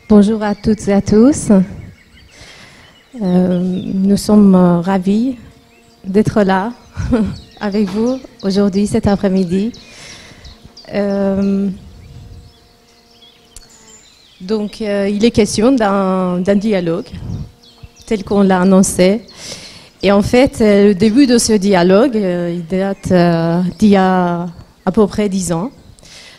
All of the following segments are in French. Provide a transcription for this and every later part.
Bonjour à toutes et à tous. Nous sommes ravis d'être là avec vous aujourd'hui, cet après-midi. Donc, il est question d'un dialogue tel qu'on l'a annoncé. Et en fait, le début de ce dialogue, il date d'il y a à peu près 10 ans,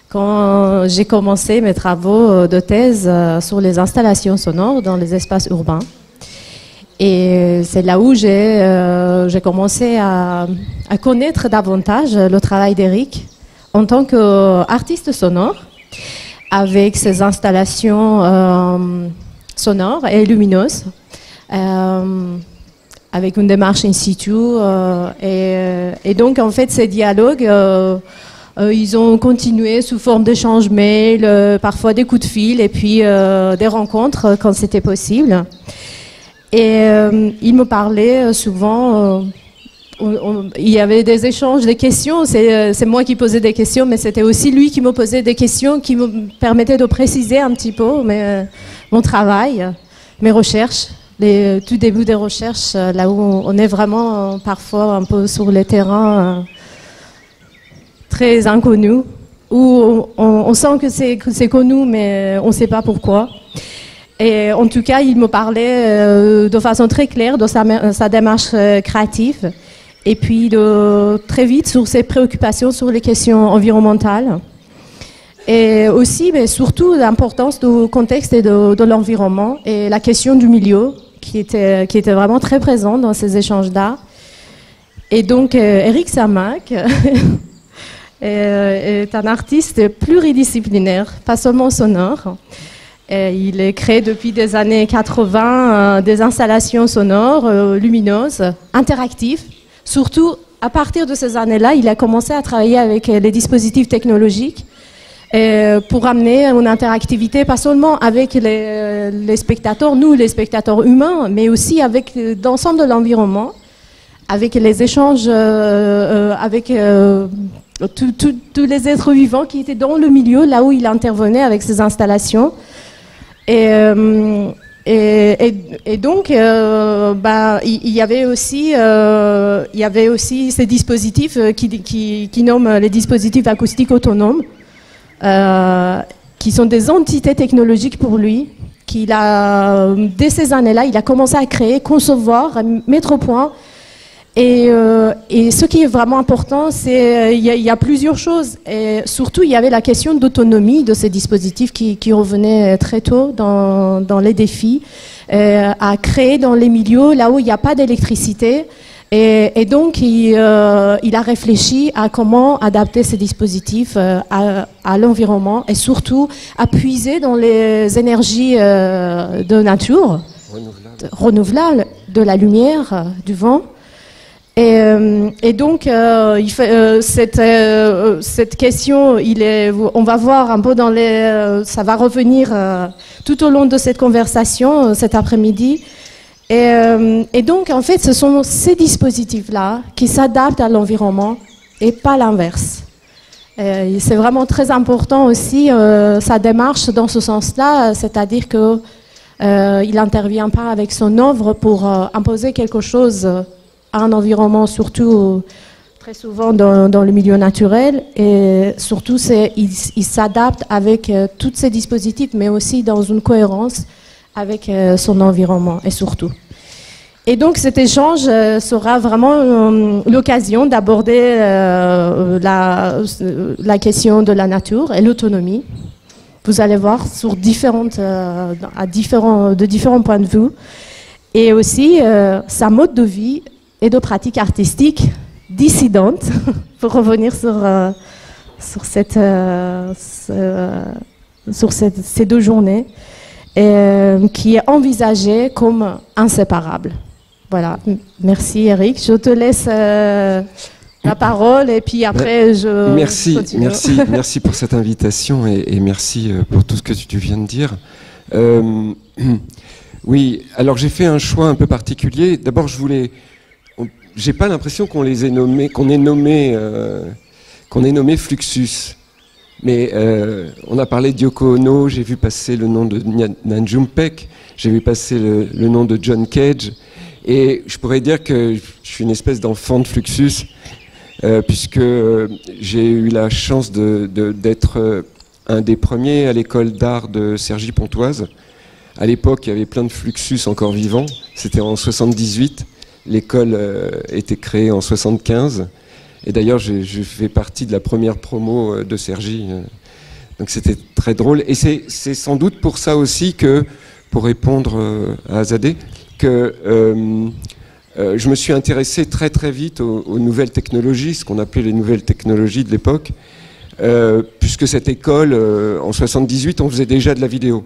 quand j'ai commencé mes travaux de thèse sur les installations sonores dans les espaces urbains. Et c'est là où j'ai commencé à connaître davantage le travail d'Éric en tant qu'artiste sonore, avec ses installations sonores et lumineuses, avec une démarche in situ. Et donc, en fait, ces dialogues, ils ont continué sous forme d'échanges mails, parfois des coups de fil, et puis des rencontres quand c'était possible. Et il me parlait souvent, il y avait des échanges, des questions, c'est moi qui posais des questions, mais c'était aussi lui qui me posait des questions qui me permettaient de préciser un petit peu mon travail, mes recherches, les tout début des recherches, là où on est vraiment parfois un peu sur les terrains très inconnus, où on sent que c'est connu, mais on ne sait pas pourquoi. Et en tout cas, il me parlait de façon très claire de sa démarche créative, et puis très vite sur ses préoccupations sur les questions environnementales. Et aussi, mais surtout, l'importance du contexte et de l'environnement, et la question du milieu, qui était vraiment très présente dans ces échanges-là. Et donc, Éric Samac est un artiste pluridisciplinaire, pas seulement sonore. Il est créé depuis des années 80 des installations sonores lumineuses, interactives. Surtout, à partir de ces années-là, il a commencé à travailler avec les dispositifs technologiques pour amener une interactivité, pas seulement avec les spectateurs, nous les spectateurs humains, mais aussi avec l'ensemble de l'environnement, avec les échanges avec tous les êtres vivants qui étaient dans le milieu, là où il intervenait avec ses installations. Et donc, il y avait aussi ces dispositifs qui nomment les dispositifs acoustiques autonomes, qui sont des entités technologiques pour lui, dès ces années-là, il a commencé à créer, concevoir, mettre au point. Et ce qui est vraiment important, c'est il y a plusieurs choses. Et surtout, il y avait la question d'autonomie de ces dispositifs qui revenait très tôt dans les défis, à créer dans les milieux là où il n'y a pas d'électricité. Et donc, il a réfléchi à comment adapter ces dispositifs à l'environnement, et surtout à puiser dans les énergies de nature, renouvelables, de la lumière, du vent. Et donc, cette question, on va voir un peu ça va revenir tout au long de cette conversation cet après-midi. Et donc, en fait, ce sont ces dispositifs-là qui s'adaptent à l'environnement et pas l'inverse. C'est vraiment très important aussi sa démarche dans ce sens-là, c'est-à-dire que il n'intervient pas avec son œuvre pour imposer quelque chose à un environnement, surtout très souvent dans le milieu naturel, et surtout il s'adapte avec tous ces dispositifs, mais aussi dans une cohérence avec son environnement, et surtout. Et donc cet échange sera vraiment l'occasion d'aborder la question de la nature et l'autonomie. Vous allez voir de différents points de vue, et aussi sa mode de vie et de pratiques artistiques dissidentes, pour revenir sur ces 2 journées, qui est envisagée comme inséparable. Voilà, merci Éric. Je te laisse la parole, et puis après je continue. Merci pour cette invitation, et merci pour tout ce que tu viens de dire. Oui, alors j'ai fait un choix un peu particulier. D'abord, j'ai pas l'impression qu'on ait nommé Fluxus. Mais on a parlé de Yoko Ono, j'ai vu passer le nom de Nanjum Peck, j'ai vu passer le nom de John Cage, et je pourrais dire que je suis une espèce d'enfant de Fluxus, puisque j'ai eu la chance d'être un des premiers à l'école d'art de Cergy-Pontoise. À l'époque, il y avait plein de Fluxus encore vivants, c'était en 78, l'école était créée en 75. Et d'ailleurs, je fais partie de la première promo de Cergy. Donc c'était très drôle. Et c'est sans doute pour ça aussi que, pour répondre à Azadeh, que je me suis intéressé très très vite aux nouvelles technologies, ce qu'on appelait les nouvelles technologies de l'époque, puisque cette école, en 78, on faisait déjà de la vidéo.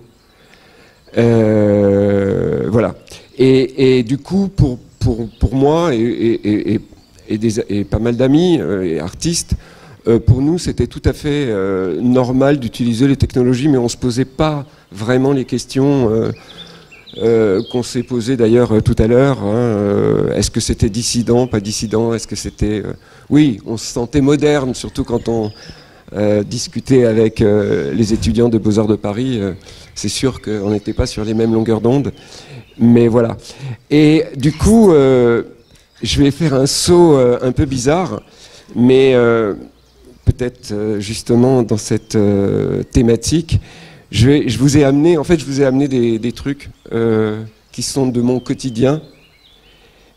Voilà. Et du coup, pour moi et pas mal d'amis et artistes, pour nous c'était tout à fait normal d'utiliser les technologies, mais on ne se posait pas vraiment les questions qu'on s'est posées d'ailleurs tout à l'heure. Est-ce que c'était dissident, pas dissident? Est-ce que c'était... Oui, on se sentait moderne, surtout quand on discutait avec les étudiants de Beaux-Arts de Paris. C'est sûr qu'on n'était pas sur les mêmes longueurs d'onde, mais voilà. Et du coup... je vais faire un saut un peu bizarre, mais peut-être justement dans cette thématique, je vous ai amené, en fait, je vous ai amené des trucs qui sont de mon quotidien,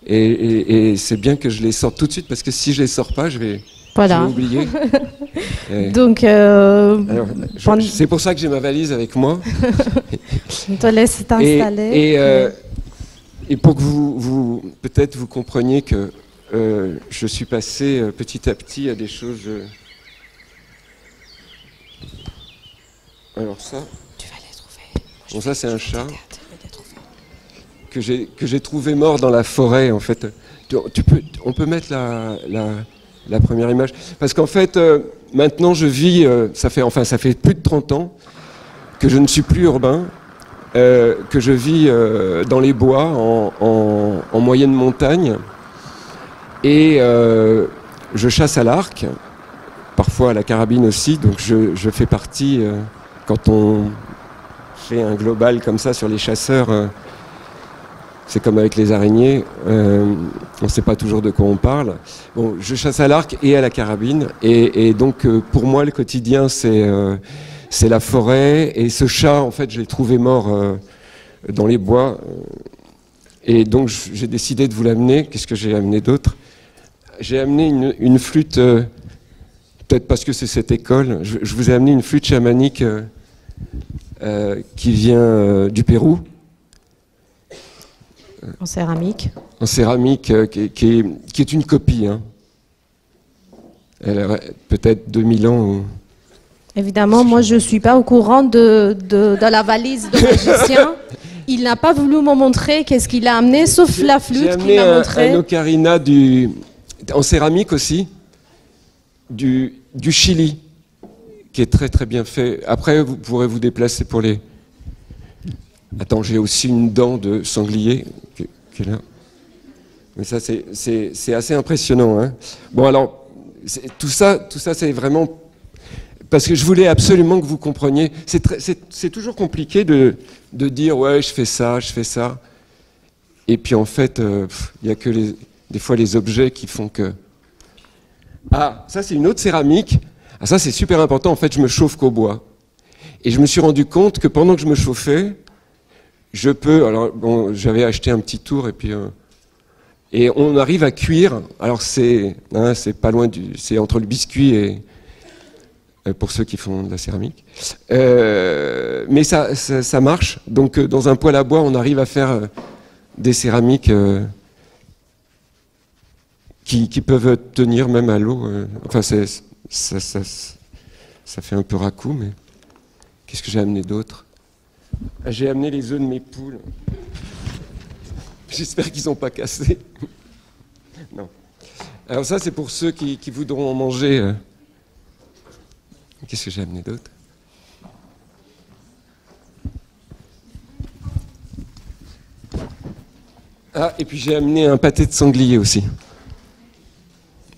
et c'est bien que je les sorte tout de suite parce que si je les sors pas, je vais oublier. Donc, c'est pour ça que j'ai ma valise avec moi. On te laisse t'installer. Et pour que peut-être vous compreniez que je suis passé petit à petit à des choses... Alors ça... Tu vas les trouver. Bon, ça c'est un chat que j'ai trouvé mort dans la forêt, en fait. On peut mettre la première image. Parce qu'en fait, maintenant je vis... ça fait plus de 30 ans que je ne suis plus urbain. Que je vis dans les bois, en moyenne montagne, et je chasse à l'arc, parfois à la carabine aussi, donc je fais partie, quand on fait un global comme ça sur les chasseurs, c'est comme avec les araignées, on ne sait pas toujours de quoi on parle. Bon, je chasse à l'arc et à la carabine, et donc pour moi le quotidien c'est la forêt, et ce chat, en fait, je l'ai trouvé mort dans les bois. Et donc, j'ai décidé de vous l'amener. Qu'est-ce que j'ai amené d'autre? J'ai amené une flûte, peut-être parce que c'est cette école, je vous ai amené une flûte chamanique qui vient du Pérou. En céramique. En céramique, qui est une copie. Hein. Elle a peut-être 2000 ans. Ou... Évidemment, moi je ne suis pas au courant de la valise de magicien. Il n'a pas voulu me montrer qu'est-ce qu'il a amené, sauf la flûte qu'il m'a montré. Un ocarina en céramique aussi, du Chili, qui est très très bien fait. Après, vous pourrez vous déplacer pour les... Attends, j'ai aussi une dent de sanglier qui est là. Mais ça, c'est assez impressionnant. Hein. Bon, alors, tout ça c'est vraiment... Parce que je voulais absolument que vous compreniez. C'est toujours compliqué de dire « ouais, je fais ça ». Et puis en fait, il n'y a que des fois les objets qui font que... Ah, ça c'est une autre céramique. Ah, ça c'est super important. En fait, je me chauffe qu'au bois. Et je me suis rendu compte que pendant que je me chauffais, je peux... Alors, bon, j'avais acheté un petit tour et puis... et on arrive à cuire. Alors c'est pas loin c'est entre le biscuit et... pour ceux qui font de la céramique. Mais ça marche. Donc dans un poêle à bois, on arrive à faire des céramiques qui peuvent tenir même à l'eau. Enfin, ça fait un peu racoup, mais qu'est-ce que j'ai amené d'autre? J'ai amené les œufs de mes poules. J'espère qu'ils n'ont pas cassé. Non. Alors ça, c'est pour ceux qui voudront en manger. Qu'est-ce que j'ai amené d'autre? Ah, et puis j'ai amené un pâté de sanglier aussi.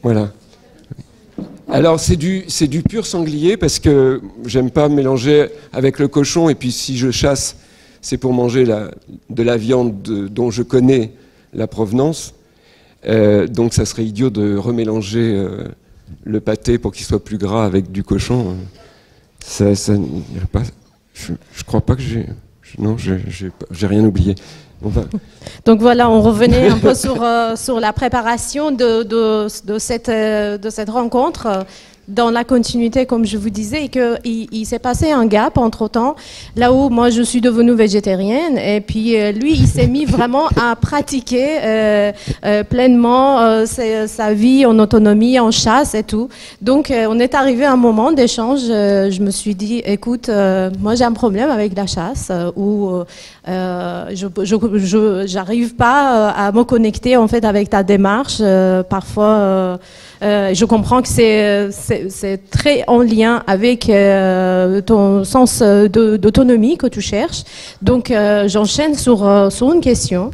Voilà. Alors c'est du pur sanglier parce que j'aime pas mélanger avec le cochon, et puis si je chasse, c'est pour manger de la viande dont je connais la provenance. Donc ça serait idiot de remélanger le pâté pour qu'il soit plus gras avec du cochon. Ça n'irait pas. Je crois pas que j'ai... Non, j'ai rien oublié. Donc voilà, on revenait un peu sur la préparation de cette rencontre. Dans la continuité, comme je vous disais, et qu'il s'est passé un gap entre-temps, là où moi je suis devenue végétarienne, et puis lui il s'est mis vraiment à pratiquer pleinement sa vie en autonomie, en chasse et tout. Donc on est arrivé à un moment d'échange, je me suis dit, écoute, moi j'ai un problème avec la chasse, où j'arrive pas à me connecter en fait avec ta démarche, parfois... je comprends que c'est très en lien avec ton sens d'autonomie que tu cherches. Donc, j'enchaîne sur une question.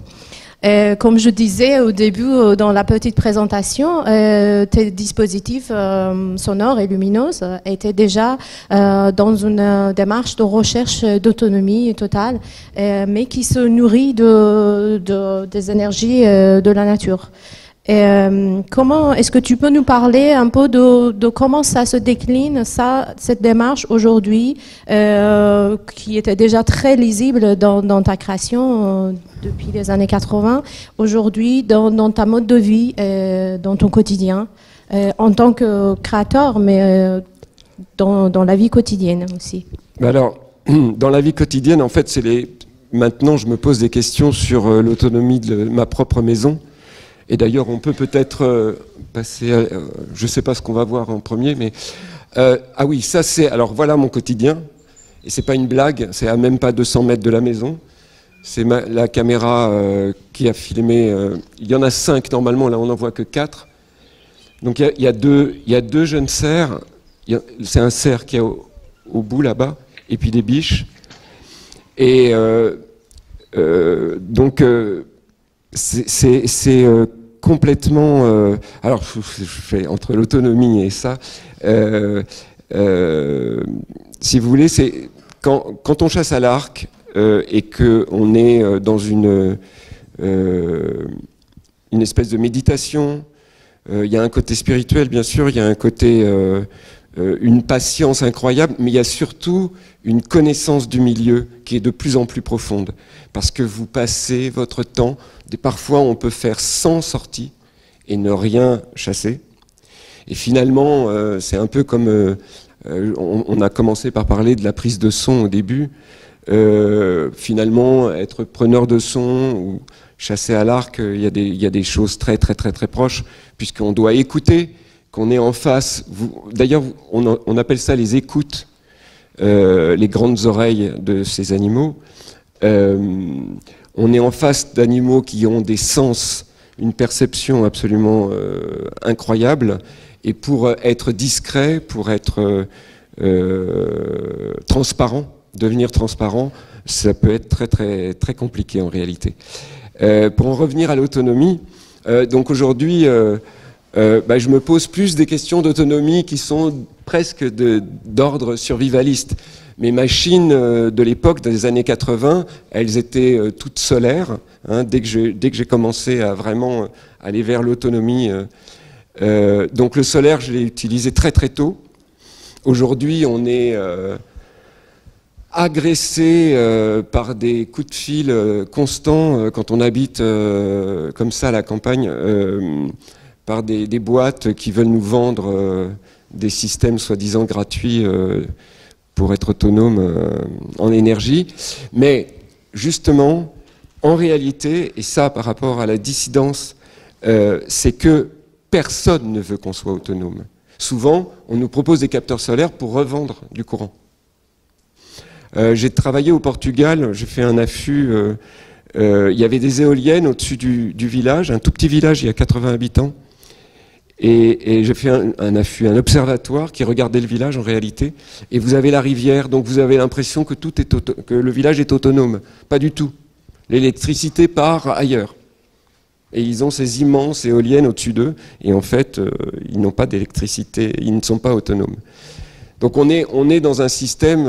Comme je disais au début dans la petite présentation, tes dispositifs sonores et lumineux étaient déjà dans une démarche de recherche d'autonomie totale, mais qui se nourrit des énergies de la nature. Est-ce que tu peux nous parler un peu de comment ça se décline, cette démarche aujourd'hui, qui était déjà très lisible dans ta création depuis les années 80, aujourd'hui dans ta mode de vie, dans ton quotidien, en tant que créateur, mais dans la vie quotidienne aussi. Alors, dans la vie quotidienne, en fait, maintenant je me pose des questions sur l'autonomie de ma propre maison. Et d'ailleurs, on peut peut-être passer à... je ne sais pas ce qu'on va voir en premier, mais... ah oui, ça c'est... Alors voilà mon quotidien. Et c'est pas une blague, c'est à même pas 200 mètres de la maison. C'est la caméra qui a filmé... il y en a 5 normalement, là on n'en voit que 4. Donc il y a deux jeunes cerfs. C'est un cerf qui est au bout là-bas, et puis des biches. Et donc... c'est complètement... alors, je fais entre l'autonomie et ça. Si vous voulez, c'est quand on chasse à l'arc et qu'on est dans une espèce de méditation, il y a un côté spirituel, bien sûr, il y a un côté... une patience incroyable, mais il y a surtout une connaissance du milieu qui est de plus en plus profonde. Parce que vous passez votre temps, parfois on peut faire 100 sorties et ne rien chasser. Et finalement, c'est un peu comme... on a commencé par parler de la prise de son au début. Finalement, être preneur de son ou chasser à l'arc, il y a des choses très proches, puisqu'on doit écouter, qu'on est en face. D'ailleurs, on appelle ça les écoutes, les grandes oreilles de ces animaux. On est en face d'animaux qui ont des sens, une perception absolument incroyable. Et pour être discret, pour être transparent, devenir transparent, ça peut être très compliqué en réalité. Pour en revenir à l'autonomie, donc aujourd'hui... je me pose plus des questions d'autonomie qui sont presque d'ordre survivaliste. Mes machines de l'époque, des années 80, elles étaient toutes solaires. Hein, dès que j'ai commencé à vraiment aller vers l'autonomie. Donc le solaire, je l'ai utilisé très tôt. Aujourd'hui, on est agressé par des coups de fil constants quand on habite comme ça à la campagne. Par des boîtes qui veulent nous vendre des systèmes soi-disant gratuits pour être autonomes en énergie. Mais justement, en réalité, et ça par rapport à la dissidence, c'est que personne ne veut qu'on soit autonome. Souvent, on nous propose des capteurs solaires pour revendre du courant. J'ai travaillé au Portugal, j'ai fait un affût... il y avait des éoliennes au-dessus du village, un tout petit village, il y a 80 habitants. Et j'ai fait un affût, un observatoire qui regardait le village en réalité. Et vous avez la rivière, donc vous avez l'impression que que le village est autonome. Pas du tout. L'électricité part ailleurs. Et ils ont ces immenses éoliennes au-dessus d'eux, et en fait, ils n'ont pas d'électricité, ils ne sont pas autonomes. Donc on est dans un système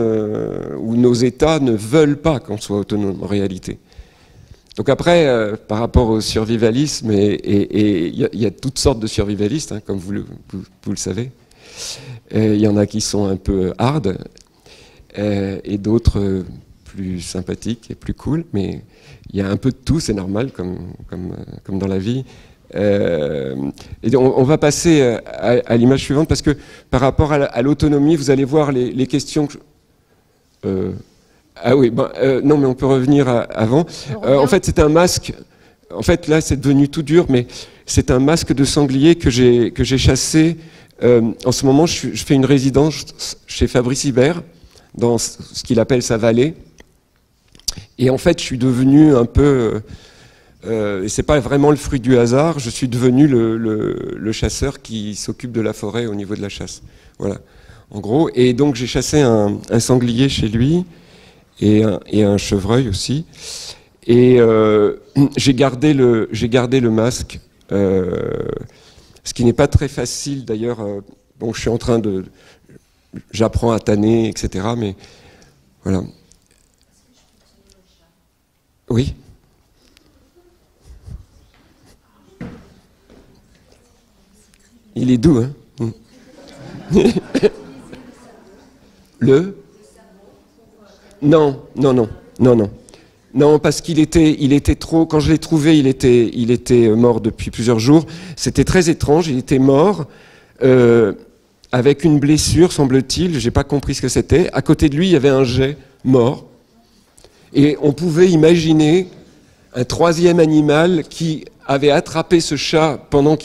où nos États ne veulent pas qu'on soit autonome en réalité. Donc après, par rapport au survivalisme, et il y a toutes sortes de survivalistes, hein, comme vous le savez. Il y en a qui sont un peu hard, et d'autres plus sympathiques et plus cool, mais il y a un peu de tout, c'est normal, comme dans la vie. Et on va passer à l'image suivante, parce que par rapport à l'autonomie, vous allez voir les questions... ah oui, non, mais on peut revenir avant. En fait, c'est un masque. En fait, là, c'est devenu tout dur, mais c'est un masque de sanglier que j'ai chassé. En ce moment, je fais une résidence chez Fabrice Hibert, dans ce qu'il appelle sa vallée. Et en fait, je suis devenu un peu... et c'est pas vraiment le fruit du hasard, je suis devenu le chasseur qui s'occupe de la forêt au niveau de la chasse. Voilà, en gros. Et donc, j'ai chassé un sanglier chez lui, et un chevreuil aussi. Et j'ai gardé le masque, ce qui n'est pas très facile d'ailleurs. Bon, je suis en train j'apprends à tanner, etc. Mais voilà. Oui. Il est doux, hein. Non, non, non, non, non. Non, parce qu'il était trop... Quand je l'ai trouvé, il était mort depuis plusieurs jours. C'était très étrange, il était mort, avec une blessure, semble-t-il, j'ai pas compris ce que c'était. À côté de lui, il y avait un geais mort. Et on pouvait imaginer un troisième animal qui avait attrapé ce chat pendant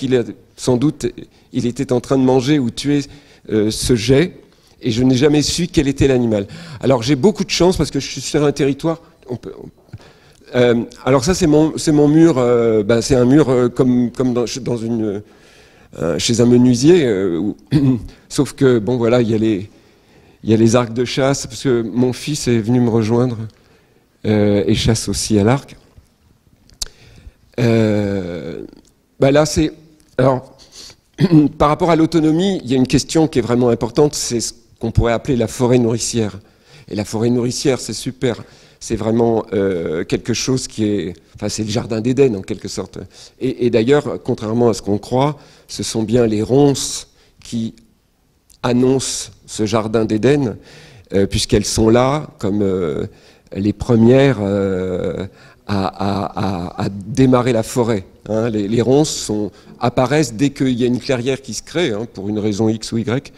sans doute, il était en train de manger ou tuer ce geais. Et je n'ai jamais su quel était l'animal. Alors j'ai beaucoup de chance parce que je suis sur un territoire... alors ça c'est mon mur, c'est un mur comme chez un menuisier, sauf que bon voilà, il y a les arcs de chasse, parce que mon fils est venu me rejoindre et chasse aussi à l'arc. Là c'est... Alors, par rapport à l'autonomie, il y a une question qui est vraiment importante, c'est ce qu'on pourrait appeler la forêt nourricière. Et la forêt nourricière, c'est super. C'est vraiment quelque chose qui est... Enfin, c'est le jardin d'Éden, en quelque sorte. Et d'ailleurs, contrairement à ce qu'on croit, ce sont bien les ronces qui annoncent ce jardin d'Éden, puisqu'elles sont là comme les premières à démarrer la forêt. Hein. Les ronces apparaissent dès qu'il y a une clairière qui se crée, hein, pour une raison X ou Y.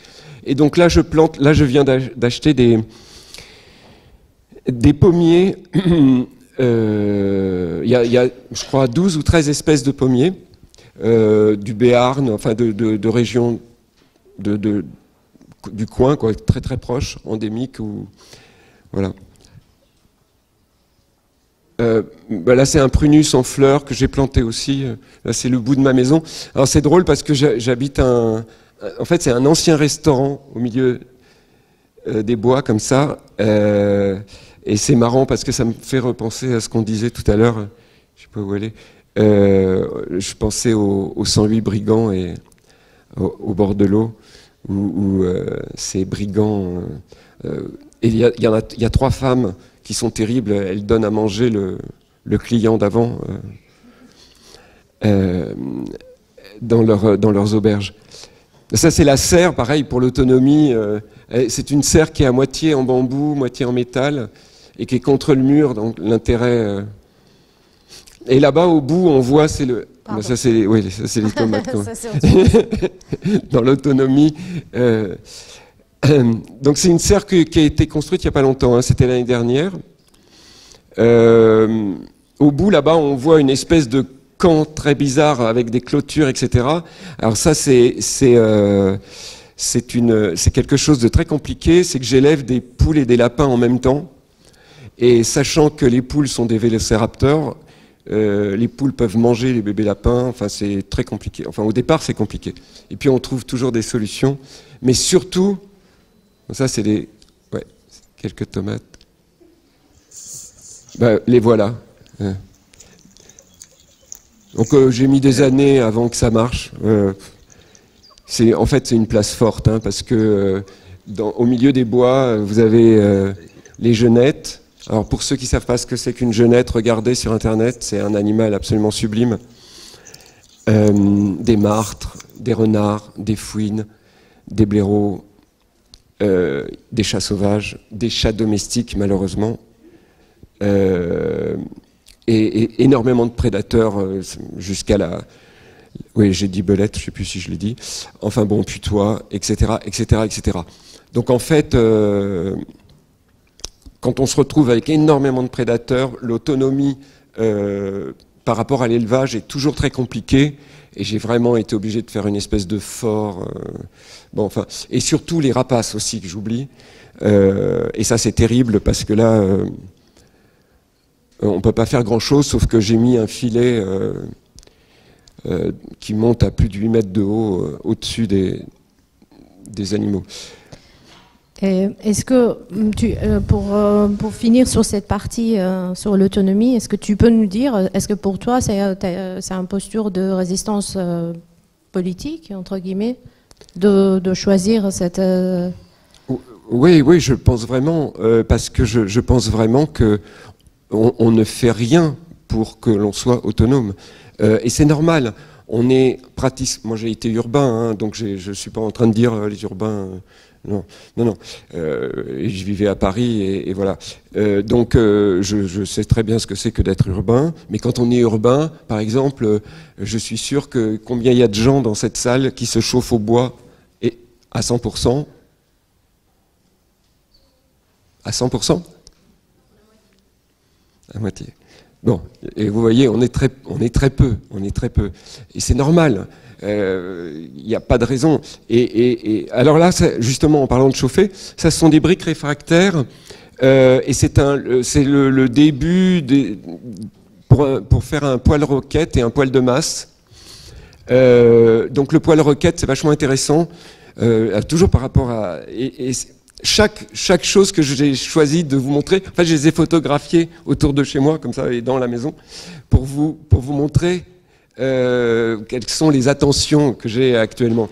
Et donc là, je viens d'acheter des pommiers. Il y a, je crois, 12 ou 13 espèces de pommiers, du Béarn, enfin de régions du coin, quoi, très très proches, endémiques. Voilà. Là, c'est un prunus en fleurs que j'ai planté aussi. Là, c'est le bout de ma maison. Alors, c'est drôle parce que j'habite en fait, c'est un ancien restaurant au milieu des bois, comme ça. Et c'est marrant parce que ça me fait repenser à ce qu'on disait tout à l'heure. Je ne sais pas où aller. Je pensais aux 108 brigands et au bord de l'eau, où ces brigands... et il y a 3 femmes qui sont terribles. Elles donnent à manger le client d'avant dans leurs auberges. Ça, c'est la serre, pareil, pour l'autonomie. C'est une serre qui est à moitié en bambou, moitié en métal, et qui est contre le mur, donc l'intérêt... Et là-bas, au bout, on voit, c'est le... Ça, c'est les tomates. Dans l'autonomie. Donc, c'est une serre qui a été construite il n'y a pas longtemps, hein, c'était l'année dernière. Au bout, là-bas, on voit une espèce de camp très bizarre avec des clôtures, etc. Alors ça, c'est quelque chose de très compliqué, c'est que j'élève des poules et des lapins en même temps. Et sachant que les poules sont des vélociraptors, les poules peuvent manger les bébés lapins, enfin c'est très compliqué. Enfin au départ c'est compliqué. Et puis on trouve toujours des solutions. Mais surtout, ça c'est quelques tomates. Les voilà. Donc j'ai mis des années avant que ça marche. En fait, c'est une place forte, hein, parce que au milieu des bois, vous avez les genettes. Alors pour ceux qui ne savent pas ce que c'est qu'une genette, regardez sur Internet, c'est un animal absolument sublime. Des martres, des renards, des fouines, des blaireaux, des chats sauvages, des chats domestiques malheureusement, et énormément de prédateurs jusqu'à la... Oui, j'ai dit belette, je ne sais plus si je l'ai dit. Enfin bon, putois, etc., etc., etc. Donc en fait, quand on se retrouve avec énormément de prédateurs, l'autonomie par rapport à l'élevage est toujours très compliquée. Et j'ai vraiment été obligé de faire une espèce de fort. Bon, enfin, et surtout les rapaces aussi que j'oublie. Et ça c'est terrible parce que là, on ne peut pas faire grand-chose sauf que j'ai mis un filet qui monte à plus de 8 mètres de haut au-dessus des animaux. Est-ce que, pour finir sur cette partie sur l'autonomie, est-ce que tu peux nous dire, est-ce que pour toi c'est une posture de résistance politique, entre guillemets, de choisir cette... Oui, je pense vraiment, parce que je pense vraiment qu'on ne fait rien pour que l'on soit autonome. Et c'est normal, on est pratique. Moi j'ai été urbain, hein, donc je ne suis pas en train de dire les urbains... Non. Je vivais à Paris et voilà. Donc je sais très bien ce que c'est que d'être urbain. Mais quand on est urbain, par exemple, je suis sûr que combien il y a de gens dans cette salle qui se chauffent au bois et à 100%. À 100%. À moitié. Bon, et vous voyez, on est très peu. Et c'est normal. Il n'y a pas de raison. Et alors là, justement, en parlant de chauffer, ça ce sont des briques réfractaires, et c'est le début pour faire un poêle roquette et un poêle de masse. Donc le poêle roquette, c'est vachement intéressant, toujours par rapport à... Chaque chose que j'ai choisi de vous montrer, en fait, je les ai photographiées autour de chez moi, comme ça, et dans la maison, pour vous montrer quelles sont les attentions que j'ai actuellement.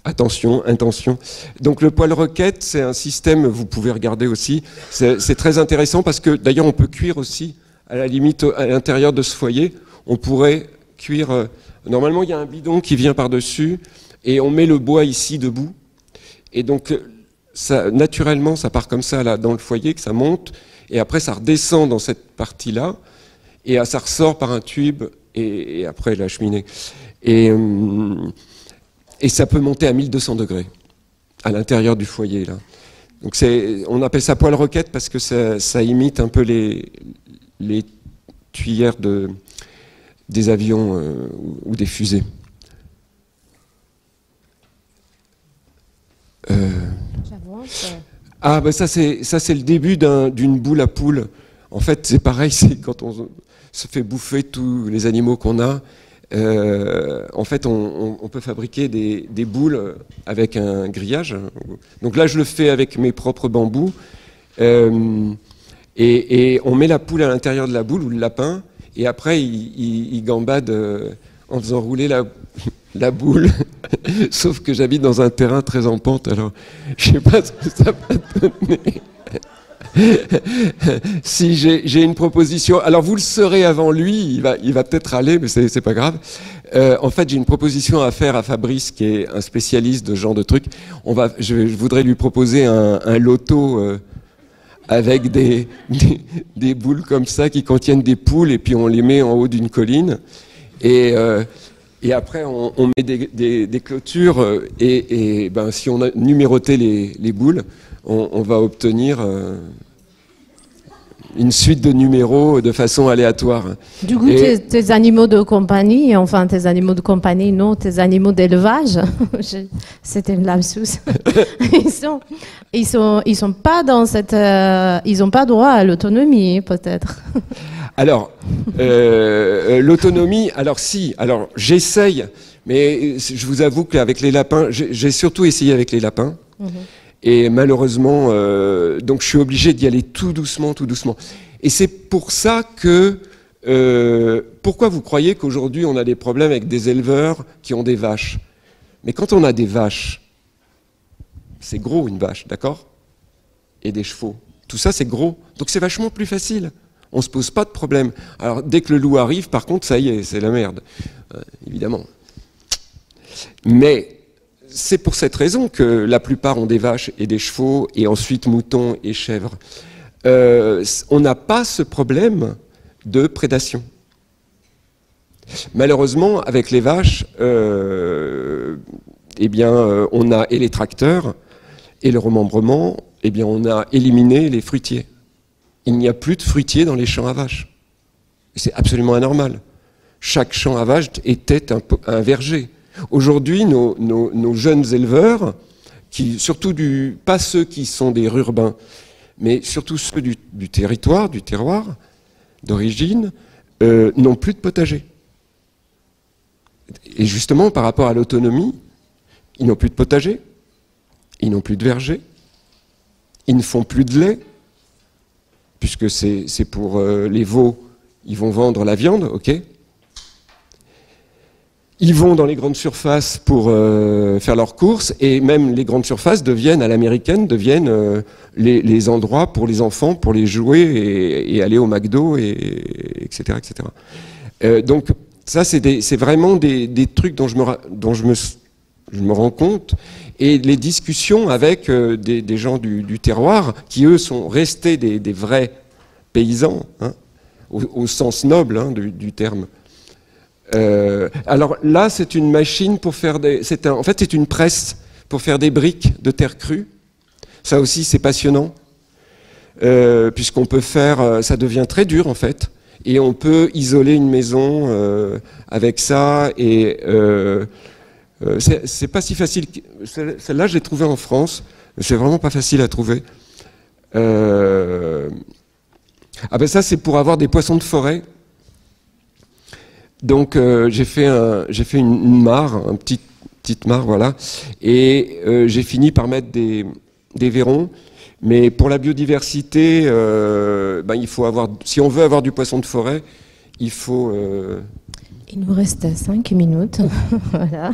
Attention, intention. Donc le poêle roquette, c'est un système, vous pouvez regarder aussi, c'est très intéressant parce que d'ailleurs on peut cuire aussi, à la limite, à l'intérieur de ce foyer, on pourrait cuire... normalement, il y a un bidon qui vient par-dessus, et on met le bois ici debout. Et donc, naturellement, ça part comme ça, là, dans le foyer, que ça monte, et après, ça redescend dans cette partie-là, et ça ressort par un tube, et après, la cheminée. Et ça peut monter à 1200 degrés, à l'intérieur du foyer, là. Donc, on appelle ça poêle roquette, parce que ça imite un peu les tuyères des avions ou des fusées. Ah bah ça c'est le début d'une boule à poule. En fait c'est pareil, c'est quand on se fait bouffer tous les animaux qu'on a. En fait on peut fabriquer des boules avec un grillage. Donc là je le fais avec mes propres bambous. Et on met la poule à l'intérieur de la boule ou le lapin. Et après il gambade en faisant rouler la boule, sauf que j'habite dans un terrain très en pente, alors je sais pas ce que ça va donner. Si j'ai une proposition, alors vous le saurez avant lui, il va peut-être aller, mais c'est pas grave. En fait, j'ai une proposition à faire à Fabrice, qui est un spécialiste de ce genre de trucs. Je voudrais lui proposer un loto avec des boules comme ça qui contiennent des poules, et puis on les met en haut d'une colline. Et après, on met des clôtures, et ben, si on a numéroté les boules, on va obtenir une suite de numéros de façon aléatoire. Du coup, tes animaux de compagnie, enfin tes animaux de compagnie, non, tes animaux d'élevage, c'était une lapsus. ils sont pas dans cette, ils n'ont pas droit à l'autonomie, peut-être. Alors, l'autonomie, alors si, alors j'essaye, mais je vous avoue qu'avec les lapins, j'ai surtout essayé avec les lapins. Et malheureusement, donc je suis obligé d'y aller tout doucement, tout doucement. Et c'est pour ça que Pourquoi vous croyez qu'aujourd'hui on a des problèmes avec des éleveurs qui ont des vaches? Mais quand on a des vaches, c'est gros une vache, d'accord? Et des chevaux. Tout ça c'est gros. Donc c'est vachement plus facile. On ne se pose pas de problème. Alors dès que le loup arrive, par contre, ça y est, c'est la merde. Évidemment. Mais c'est pour cette raison que la plupart ont des vaches et des chevaux, et ensuite moutons et chèvres. On n'a pas ce problème de prédation. Malheureusement, avec les vaches, eh bien, on a et les tracteurs et le remembrement, eh bien, on a éliminé les fruitiers. Il n'y a plus de fruitiers dans les champs à vaches. C'est absolument anormal. Chaque champ à vaches était un verger. Aujourd'hui, nos jeunes éleveurs, surtout pas ceux qui sont des rurbains, mais surtout ceux du territoire, du terroir, d'origine, n'ont plus de potager. Et justement, par rapport à l'autonomie, ils n'ont plus de potager, ils n'ont plus de verger, ils ne font plus de lait, puisque c'est pour les veaux, ils vont vendre la viande, ok. Ils vont dans les grandes surfaces pour faire leurs courses, et même les grandes surfaces deviennent, à l'américaine, deviennent les endroits pour les enfants, pour les jouer et aller au McDo, etc. etc. Donc ça, c'est vraiment des trucs dont je me rends compte, et les discussions avec des gens du terroir, qui eux sont restés des vrais paysans, hein, au sens noble hein, du terme. Alors là, c'est une machine pour faire en fait, c'est une presse pour faire des briques de terre crue. Ça aussi, c'est passionnant, puisqu'on peut faire... ça devient très dur, en fait, et on peut isoler une maison avec ça, et c'est pas si facile. Celle-là, je l'ai trouvée en France. C'est vraiment pas facile à trouver. Ah ben ça, c'est pour avoir des poissons de forêt. Donc j'ai fait une mare, une petite mare, voilà, et j'ai fini par mettre des vairons. Mais pour la biodiversité, ben, il faut avoir, si on veut avoir du poisson de forêt, il faut... Il nous reste 5 minutes. Voilà.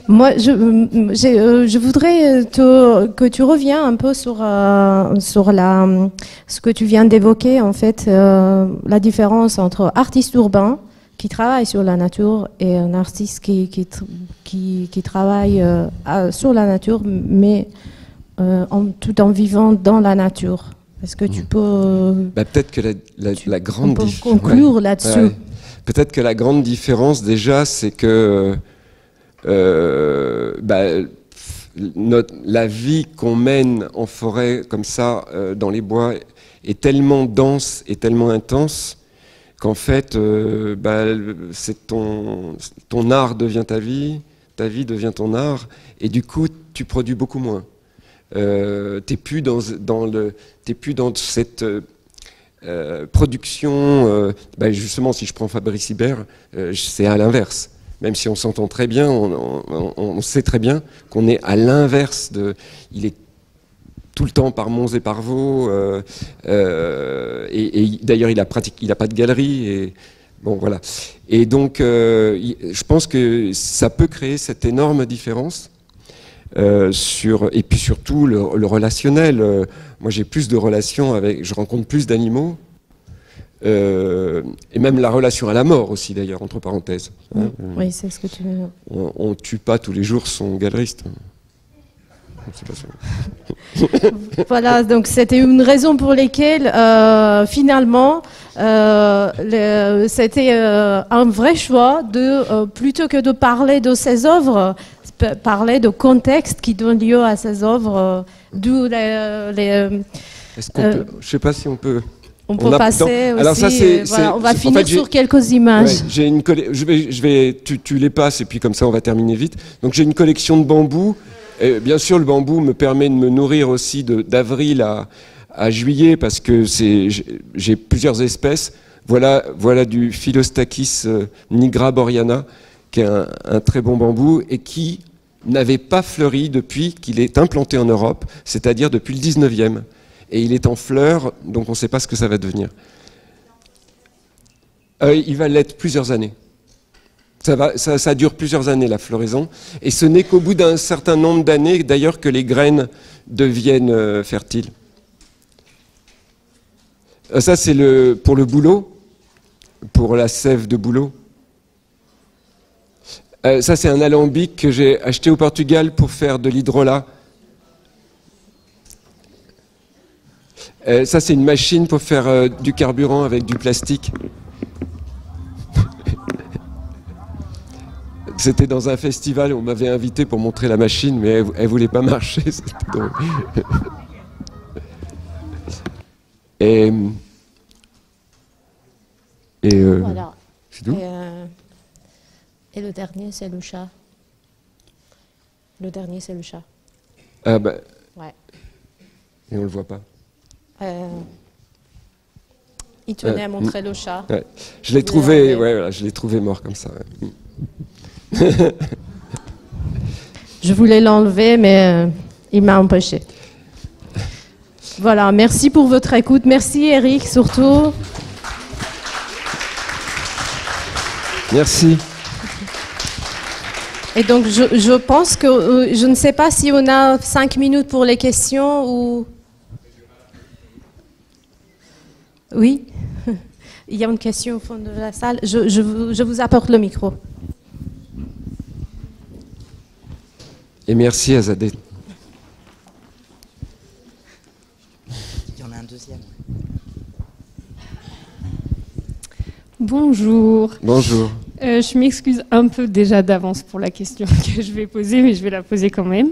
Moi, je voudrais que tu reviens un peu sur ce que tu viens d'évoquer, en fait, la différence entre artiste urbain qui travaille sur la nature et un artiste qui travaille sur la nature, mais tout en vivant dans la nature. Est-ce que tu peux... Bah, peut-être que la grande différence... conclure là-dessus. Ouais. Peut-être que la grande différence, déjà, c'est que la vie qu'on mène en forêt, comme ça, dans les bois, est tellement dense et tellement intense qu'en fait, c'est ton art devient ta vie devient ton art, et du coup, tu produis beaucoup moins. T'es plus dans cette... production, justement, si je prends Fabrice Hibert, c'est à l'inverse. Même si on s'entend très bien, on sait très bien qu'on est à l'inverse il est tout le temps par Mons et par Vaux, et d'ailleurs il a pas de galerie, et bon voilà. Et donc, je pense que ça peut créer cette énorme différence. Et puis surtout le relationnel. Moi j'ai plus de relations je rencontre plus d'animaux, et même la relation à la mort aussi d'ailleurs, entre parenthèses. Hein. Oui, c'est ce que tu veux dire. On tue pas tous les jours son galeriste. C'est pas ça. Voilà, donc c'était une raison pour laquelle finalement c'était un vrai choix plutôt que de parler de ces œuvres, parler de contexte qui donne lieu à ces œuvres, d'où Est-ce qu'on peut, je sais pas si on peut. On peut passer aussi. Alors ça, on va finir sur quelques images. Ouais, j'ai une tu les passes et puis comme ça on va terminer vite. Donc j'ai une collection de bambous. Et bien sûr, le bambou me permet de me nourrir aussi d'avril à juillet, parce que j'ai plusieurs espèces. Voilà du Philostachys nigra boreana, qui est un très bon bambou et qui n'avait pas fleuri depuis qu'il est implanté en Europe, c'est-à-dire depuis le 19e. Et il est en fleurs, donc on ne sait pas ce que ça va devenir. Il va l'être plusieurs années. Ça dure plusieurs années, la floraison. Et ce n'est qu'au bout d'un certain nombre d'années, d'ailleurs, que les graines deviennent fertiles. Ça, c'est pour le bouleau, pour la sève de bouleau. Ça, c'est un alambic que j'ai acheté au Portugal pour faire de l'hydrolat. Ça, c'est une machine pour faire du carburant avec du plastique. C'était dans un festival, on m'avait invité pour montrer la machine, mais elle voulait pas marcher. Et voilà. C'est tout. Et le dernier, c'est le chat. Le dernier, c'est le chat. Ah bah. Ouais. Et on le voit pas. Il tenait à montrer le chat. Ouais. Je l'ai trouvé, ouais, voilà, je l'ai trouvé mort comme ça. Ouais. Je voulais l'enlever, mais il m'a empêché. Voilà, merci pour votre écoute. Merci Eric, surtout. Merci. Et donc, je pense que... je ne sais pas si on a 5 minutes pour les questions ou... Oui. Il y a une question au fond de la salle. Je vous apporte le micro. Et merci Azadeh. Il y en a un deuxième. Bonjour. Bonjour. Je m'excuse un peu déjà d'avance pour la question que je vais poser, mais je vais la poser quand même.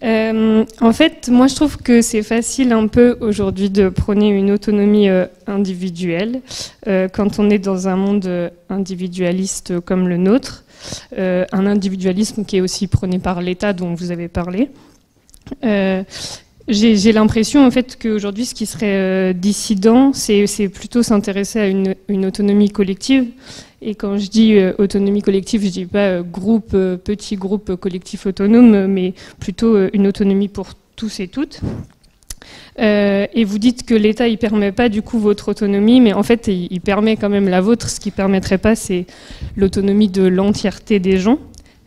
En fait, moi je trouve que c'est facile un peu aujourd'hui de prôner une autonomie individuelle quand on est dans un monde individualiste comme le nôtre, un individualisme qui est aussi prôné par l'État dont vous avez parlé. J'ai l'impression en fait qu'aujourd'hui ce qui serait dissident, c'est plutôt s'intéresser à une autonomie collective. Et quand je dis autonomie collective, je ne dis pas petit groupe collectif autonome, mais plutôt une autonomie pour tous et toutes. Et vous dites que l'État ne permet pas du coup votre autonomie, mais en fait il permet quand même la vôtre. Ce qui ne permettrait pas, c'est l'autonomie de l'entièreté des gens.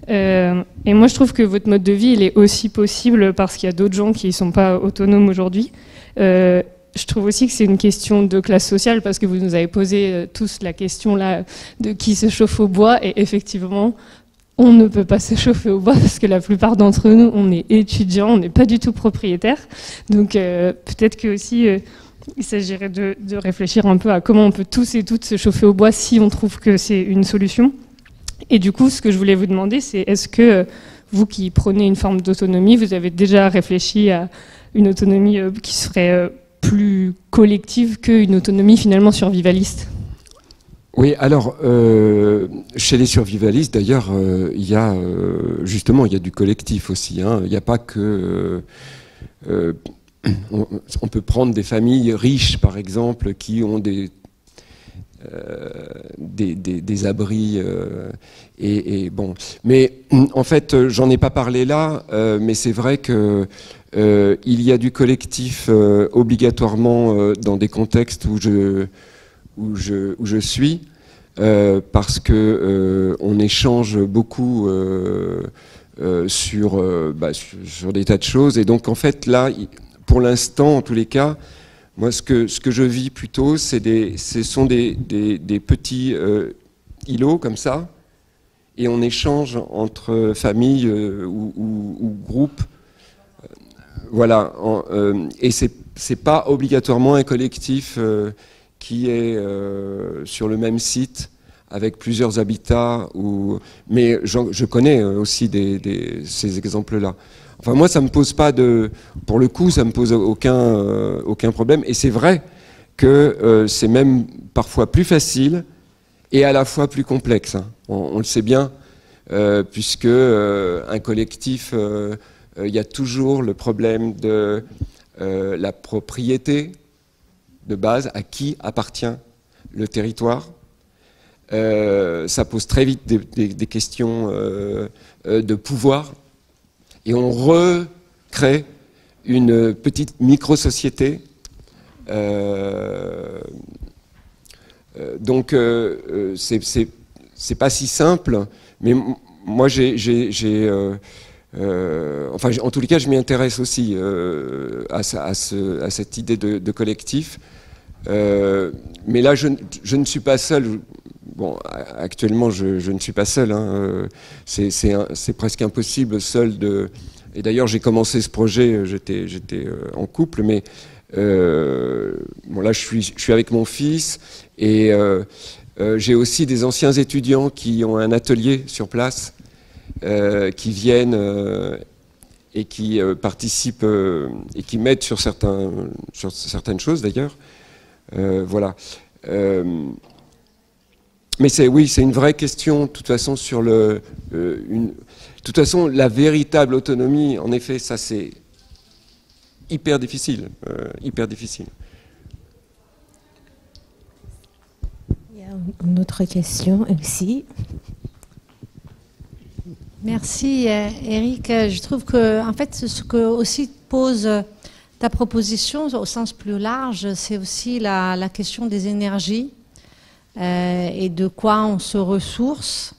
Et moi je trouve que votre mode de vie il est aussi possible parce qu'il y a d'autres gens qui ne sont pas autonomes aujourd'hui. Je trouve aussi que c'est une question de classe sociale parce que vous nous avez posé tous la question là de qui se chauffe au bois et effectivement on ne peut pas se chauffer au bois parce que la plupart d'entre nous on est étudiants, on n'est pas du tout propriétaires. Donc peut-être que aussi il s'agirait de réfléchir un peu à comment on peut tous et toutes se chauffer au bois si on trouve que c'est une solution. Et du coup ce que je voulais vous demander c'est est-ce que vous qui prenez une forme d'autonomie, vous avez déjà réfléchi à une autonomie qui serait plus collective qu'une autonomie finalement survivaliste? Oui, alors, chez les survivalistes, d'ailleurs, il y a justement, il y a du collectif aussi. Hein. Il n'y a pas que... on peut prendre des familles riches, par exemple, qui ont des abris. Et bon. Mais en fait, j'en ai pas parlé là, mais c'est vrai que il y a du collectif obligatoirement dans des contextes où je suis, parce que on échange beaucoup sur des tas de choses. Et donc en fait là, pour l'instant, en tous les cas, moi ce que je vis plutôt, ce sont des petits îlots comme ça, et on échange entre familles ou groupes. Voilà, et c'est pas obligatoirement un collectif qui est sur le même site avec plusieurs habitats, mais je connais aussi ces exemples-là. Enfin moi ça me pose pas pour le coup ça me pose aucun problème, et c'est vrai que c'est même parfois plus facile et à la fois plus complexe. Hein. On le sait bien, puisque un collectif il y a toujours le problème de la propriété de base, à qui appartient le territoire. Ça pose très vite des questions de pouvoir, et on recrée une petite micro-société Donc c'est pas si simple, mais moi enfin, en tous les cas, je m'y intéresse aussi à cette idée de collectif. Mais là, je ne suis pas seul. Bon, actuellement, je ne suis pas seul. Hein. C'est presque impossible seul de. Et d'ailleurs, j'ai commencé ce projet. J'étais en couple, mais bon, là, je suis avec mon fils et j'ai aussi des anciens étudiants qui ont un atelier sur place, qui viennent et qui participent et qui m'aident sur certaines choses d'ailleurs. Voilà. Mais oui, c'est une vraie question, de toute façon, sur de toute façon, la véritable autonomie, en effet, ça c'est hyper difficile, hyper difficile. Il y a une autre question aussi. Merci Eric. Je trouve que en fait ce que aussi pose ta proposition au sens plus large, c'est aussi la question des énergies et de quoi on se ressource,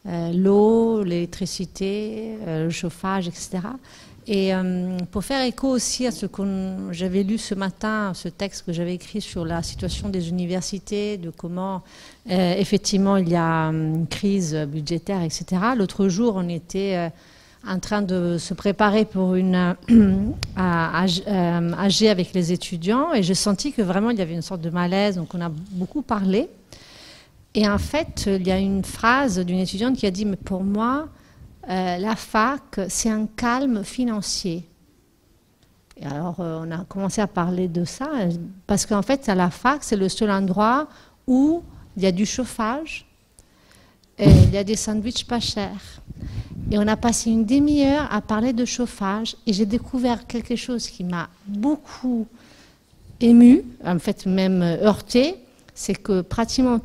l'eau, l'électricité, le chauffage, etc. Et pour faire écho aussi à ce que j'avais lu ce matin, ce texte que j'avais écrit sur la situation des universités, de comment effectivement il y a une crise budgétaire, etc. L'autre jour, on était en train de se préparer pour une AG avec les étudiants et j'ai senti que vraiment il y avait une sorte de malaise, donc on a beaucoup parlé. Et en fait, il y a une phrase d'une étudiante qui a dit « Mais pour moi, la fac, c'est un calme financier. » Et alors, on a commencé à parler de ça, parce qu'en fait, à la fac, c'est le seul endroit où il y a du chauffage, et il y a des sandwichs pas chers. Et on a passé une demi-heure à parler de chauffage, et j'ai découvert quelque chose qui m'a beaucoup émue, en fait même heurtée, c'est que pratiquement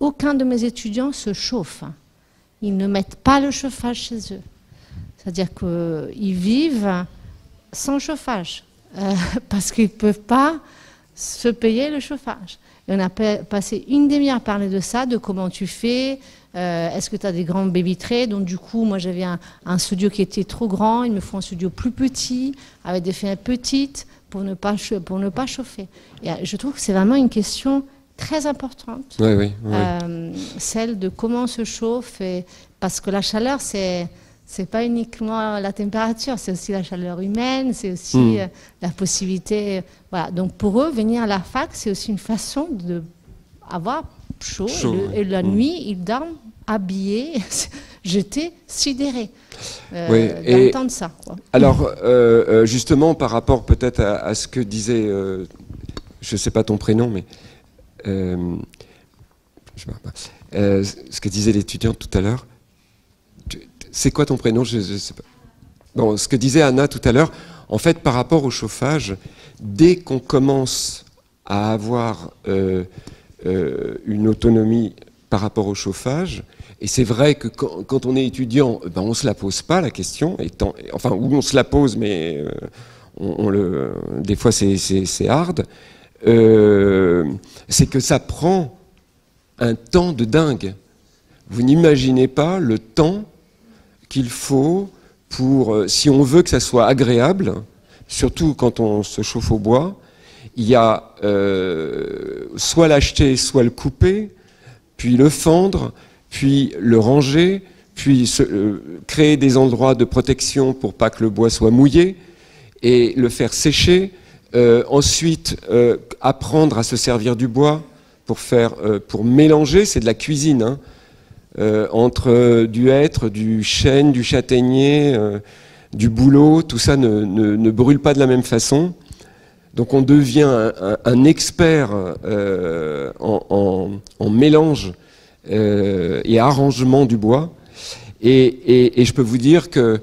aucun de mes étudiants se chauffe. Ils ne mettent pas le chauffage chez eux. C'est-à-dire qu'ils vivent sans chauffage, parce qu'ils ne peuvent pas se payer le chauffage. Et on a passé une demi-heure à parler de ça, de comment tu fais, est-ce que tu as des grands baies vitrées. Donc du coup, moi j'avais un studio qui était trop grand, il me faut un studio plus petit, avec des fenêtres petites, pour ne pas chauffer. Et je trouve que c'est vraiment une question très importante, oui. celle de comment on se chauffe, parce que la chaleur, c'est pas uniquement la température, c'est aussi la chaleur humaine, c'est aussi la possibilité. Voilà. Donc pour eux, venir à la fac, c'est aussi une façon d'avoir chaud. Et la nuit, ils dorment habillés. J'étais sidérée d'entendre ça. Quoi. Alors, justement, par rapport peut-être à ce que disait, je ne sais pas ton prénom, mais ce que disait l'étudiante tout à l'heure. C'est quoi ton prénom? Je sais pas. Bon, ce que disait Anna tout à l'heure, en fait, par rapport au chauffage, dès qu'on commence à avoir une autonomie par rapport au chauffage, et c'est vrai que quand on est étudiant, ben on ne se la pose pas la question, enfin, ou on se la pose, mais des fois c'est hard, c'est que ça prend un temps de dingue. Vous n'imaginez pas le temps qu'il faut pour, si on veut que ça soit agréable, surtout quand on se chauffe au bois, il y a soit l'acheter, soit le couper, puis le fendre, puis le ranger, puis créer des endroits de protection pour pas que le bois soit mouillé, et le faire sécher. Ensuite, apprendre à se servir du bois pour mélanger, c'est de la cuisine, hein, entre du hêtre, du chêne, du châtaignier, du bouleau, tout ça ne brûle pas de la même façon. Donc on devient un expert en mélange et arrangement du bois. Et je peux vous dire que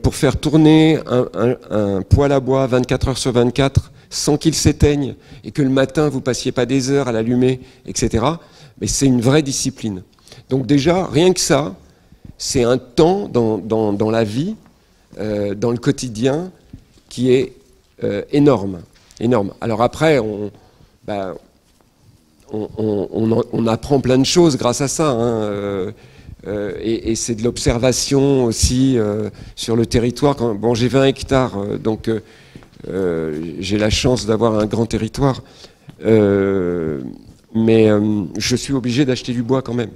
pour faire tourner un poêle à bois 24 heures sur 24 sans qu'il s'éteigne et que le matin vous passiez pas des heures à l'allumer, etc., mais c'est une vraie discipline. Donc déjà, rien que ça, c'est un temps dans la vie, dans le quotidien, qui est énorme. Alors après, on apprend plein de choses grâce à ça. Hein, et c'est de l'observation aussi sur le territoire. Bon, j'ai 20 hectares, donc j'ai la chance d'avoir un grand territoire. Mais je suis obligé d'acheter du bois quand même.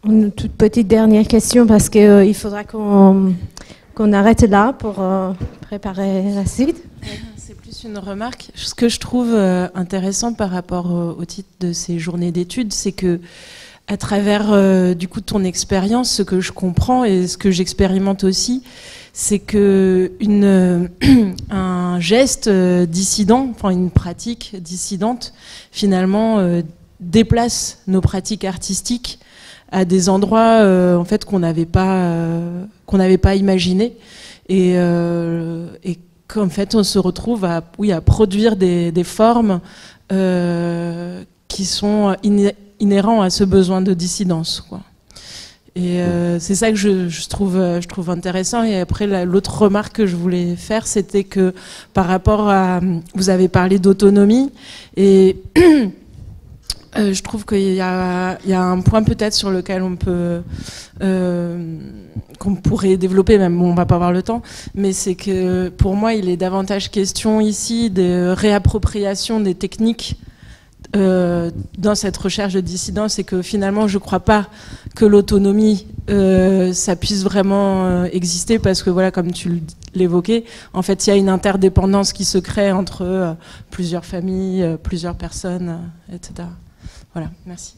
Une toute petite dernière question parce qu'il faudra qu'on arrête là pour préparer la suite. C'est plus une remarque. Ce que je trouve intéressant par rapport au titre de ces journées d'études, c'est que à travers du coup ton expérience, ce que je comprends et ce que j'expérimente aussi, c'est que un geste dissident, enfin une pratique dissidente, finalement déplace nos pratiques artistiques à des endroits en fait qu'on n'avait pas imaginé et qu'en fait on se retrouve à produire des formes qui sont inhérents à ce besoin de dissidence, quoi. Et c'est ça que je trouve intéressant. Et après, l'autre remarque que je voulais faire, c'était que par rapport à... Vous avez parlé d'autonomie, et je trouve qu'il y a un point peut-être sur lequel qu'on pourrait développer, même bon, on va pas avoir le temps, mais c'est que pour moi, il est davantage question ici de réappropriation des techniques dans cette recherche de dissidence, et que finalement je ne crois pas que l'autonomie ça puisse vraiment exister, parce que voilà, comme tu l'évoquais, en fait il y a une interdépendance qui se crée entre plusieurs familles, plusieurs personnes, etc. Voilà, merci.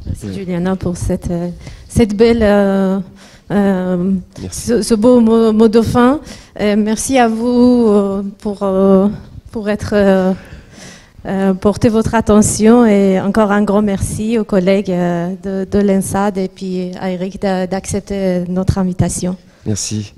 Merci Juliana pour cette belle, ce beau mot de fin. Merci à vous pour être porter votre attention, et encore un grand merci aux collègues de l'ENSAD et puis à Eric d'accepter notre invitation. Merci.